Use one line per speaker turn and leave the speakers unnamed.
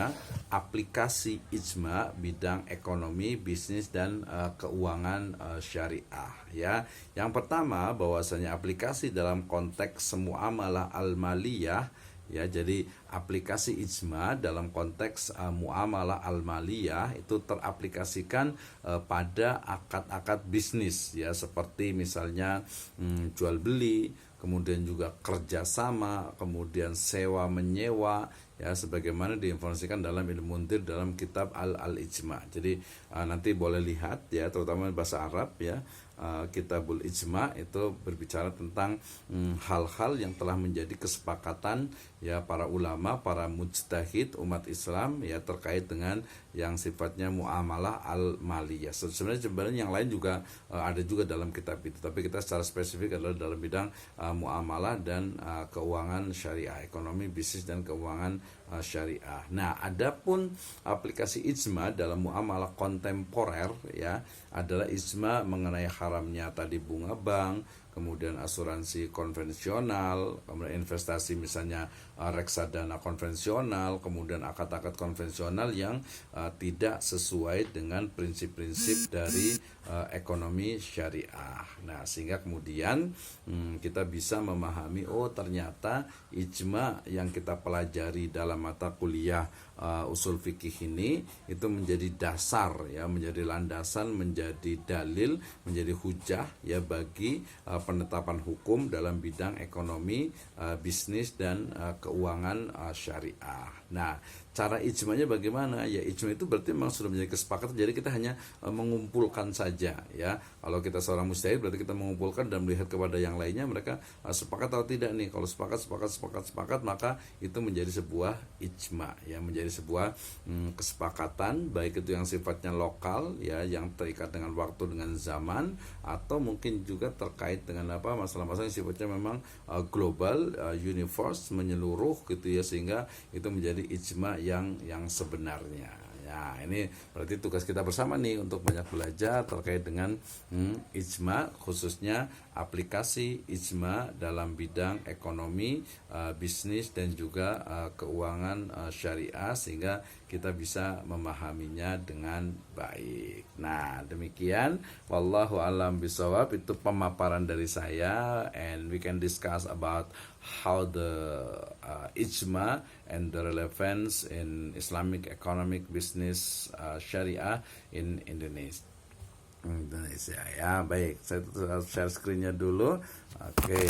pada aplikasi ijma bidang ekonomi, bisnis dan keuangan syariah ya. Yang pertama bahwasanya aplikasi dalam konteks muamalah al-maliyah ya, jadi aplikasi ijma dalam konteks muamalah al-maliyah itu teraplikasikan pada akad-akad bisnis ya, seperti misalnya jual beli, kemudian juga kerjasama, kemudian sewa menyewa ya, sebagaimana diinformasikan dalam ilmu muntir dalam kitab al-ijma. Jadi nanti boleh lihat ya, terutama bahasa Arab ya, kitabul ijma itu berbicara tentang hal-hal yang telah menjadi kesepakatan ya para ulama, para mujtahid umat Islam ya, terkait dengan yang sifatnya muamalah al-maliyah. Sebenarnya yang lain juga ada juga dalam kitab itu, tapi kita secara spesifik adalah dalam bidang muamalah dan keuangan syariah, ekonomi, bisnis dan keuangan syariah. Nah, adapun aplikasi ijma dalam muamalah kontemporer ya adalah ijma mengenai haramnya tadi bunga bank, kemudian asuransi konvensional, kemudian investasi misalnya reksadana konvensional, kemudian akad-akad konvensional yang tidak sesuai dengan prinsip-prinsip dari ekonomi syariah. Nah, sehingga kemudian kita bisa memahami, oh ternyata ijma yang kita pelajari dalam mata kuliah usul fikih ini itu menjadi dasar ya, menjadi landasan, menjadi dalil, menjadi hujah ya bagi penetapan hukum dalam bidang ekonomi, bisnis dan keuangan syariah. Nah, cara ijmanya bagaimana? Ya, ijma itu berarti memang sudah menjadi kesepakatan. Jadi kita hanya mengumpulkan saja ya. Kalau kita seorang mujtahid berarti kita mengumpulkan dan melihat kepada yang lainnya, mereka sepakat atau tidak nih. Kalau sepakat, maka itu menjadi sebuah ijma ya, menjadi sebuah kesepakatan, baik itu yang sifatnya lokal ya, yang terikat dengan waktu, dengan zaman, atau mungkin juga terkait dengan masalah-masalah yang sifatnya memang global, universe, menyeluruh gitu ya, sehingga itu menjadi ijma yang sebenarnya. Ya, ini berarti tugas kita bersama nih untuk banyak belajar terkait dengan ijma, khususnya aplikasi ijma dalam bidang ekonomi, bisnis dan juga keuangan syariah, sehingga kita bisa memahaminya dengan baik. Nah, demikian wallahu alam bisawab, itu pemaparan dari saya, and we can discuss about how the ijma and the relevance in Islamic economic business syariah in Indonesia ya. Baik, saya share screen-nya dulu. Oke.